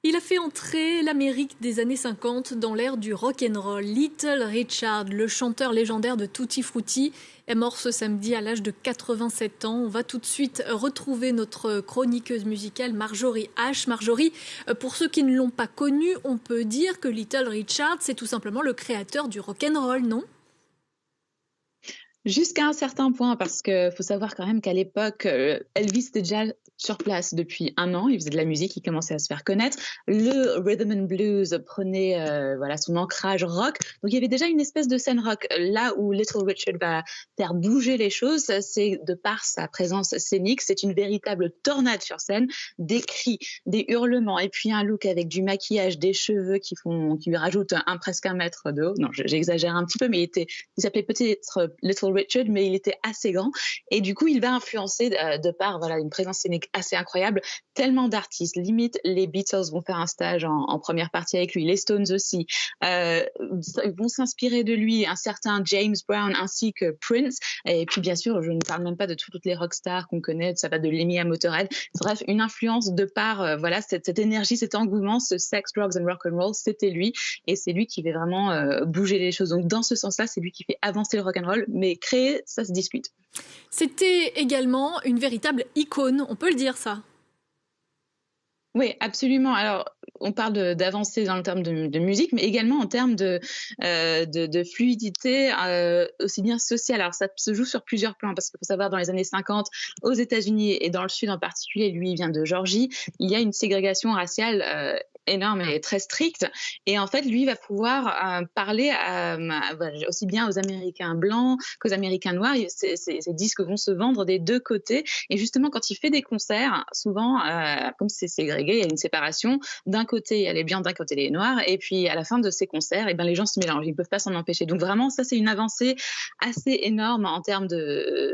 Il a fait entrer l'Amérique des années 50 dans l'ère du rock'n'roll. Little Richard, le chanteur légendaire de Tutti Frutti, est mort ce samedi à l'âge de 87 ans. On va tout de suite retrouver notre chroniqueuse musicale Marjorie H. Marjorie, pour ceux qui ne l'ont pas connu, on peut dire que Little Richard, c'est tout simplement le créateur du rock'n'roll, non ? Jusqu'à un certain point, parce que faut savoir quand même qu'à l'époque, Elvis était déjà sur place depuis 1 an. Il faisait de la musique, il commençait à se faire connaître. Le rhythm and blues prenait son ancrage rock. Donc il y avait déjà une espèce de scène rock. Là où Little Richard va faire bouger les choses, c'est de par sa présence scénique. C'est une véritable tornade sur scène, des cris, des hurlements, et puis un look avec du maquillage, des cheveux qui lui rajoutent presque 1 mètre de haut. Non, j'exagère un petit peu, mais il s'appelait peut-être Little Richard, mais il était assez grand, et du coup il va influencer de par une présence scénique assez incroyable tellement d'artistes. Limite les Beatles vont faire un stage en première partie avec lui, les Stones aussi vont s'inspirer de lui, un certain James Brown ainsi que Prince, et puis bien sûr je ne parle même pas de toutes les rockstars qu'on connaît, ça va de Lemmy à Motorhead. Bref, une influence de par cette énergie, cet engouement, ce sex, drugs and rock and roll, c'était lui, et c'est lui qui fait vraiment bouger les choses. Donc dans ce sens-là, c'est lui qui fait avancer le rock and roll, mais créer, ça se discute. C'était également une véritable icône, on peut le dire ça. Oui, absolument. Alors, on parle d'avancer dans le terme de musique, mais également en termes de fluidité, aussi bien sociale. Alors, ça se joue sur plusieurs plans, parce qu'il faut savoir, dans les années 50, aux États-Unis et dans le Sud en particulier, lui, il vient de Géorgie, il y a une ségrégation raciale énorme et très stricte. Et en fait, lui va pouvoir parler aussi bien aux Américains blancs qu'aux Américains noirs. Ces disques vont se vendre des deux côtés. Et justement, quand il fait des concerts, souvent, comme c'est ségrégé, il y a une séparation. D'un côté, il y a les blancs, d'un côté les noirs. Et puis, à la fin de ces concerts, les gens se mélangent. Ils ne peuvent pas s'en empêcher. Donc vraiment, ça, c'est une avancée assez énorme en termes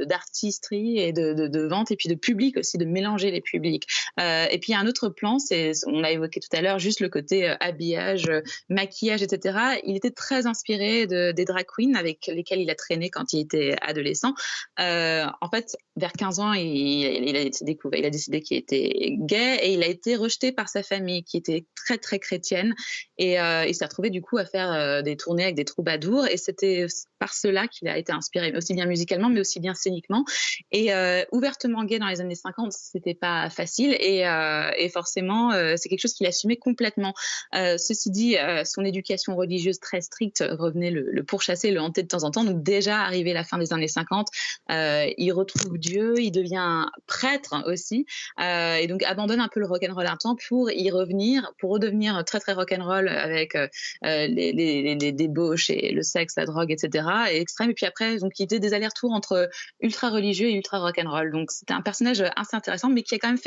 d'artisterie et de vente, et puis de public aussi, de mélanger les publics. Et puis, il y a un autre plan, on l'a évoqué tout à l'heure, juste le côté habillage, maquillage, etc. Il était très inspiré des drag queens avec lesquelles il a traîné quand il était adolescent. En fait, vers 15 ans, il a décidé qu'il était gay, et il a été rejeté par sa famille qui était très très chrétienne, et il s'est retrouvé du coup à faire des tournées avec des troubadours, et c'était par cela qu'il a été inspiré, aussi bien musicalement mais aussi bien scéniquement. Et ouvertement gay dans les années 50, c'était pas facile, et forcément c'est quelque chose qu'il assumait complètement. Ceci dit, son éducation religieuse très stricte revenait le pourchasser, le hanter de temps en temps. Donc déjà arrivé la fin des années 50, il retrouve Dieu, il devient prêtre aussi, et donc abandonne un peu le rock'n'roll un temps pour y revenir, pour redevenir très très rock'n'roll avec les débauches et le sexe, la drogue, etc. et extrême. Et puis après, donc il était des allers-retours entre ultra religieux et ultra rock'n'roll. Donc c'était un personnage assez intéressant, mais qui a quand même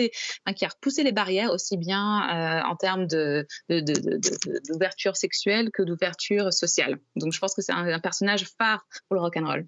qui a repoussé les barrières aussi bien en termes d'ouverture sexuelle que d'ouverture sociale. Donc je pense que c'est un personnage phare pour le rock'n'roll.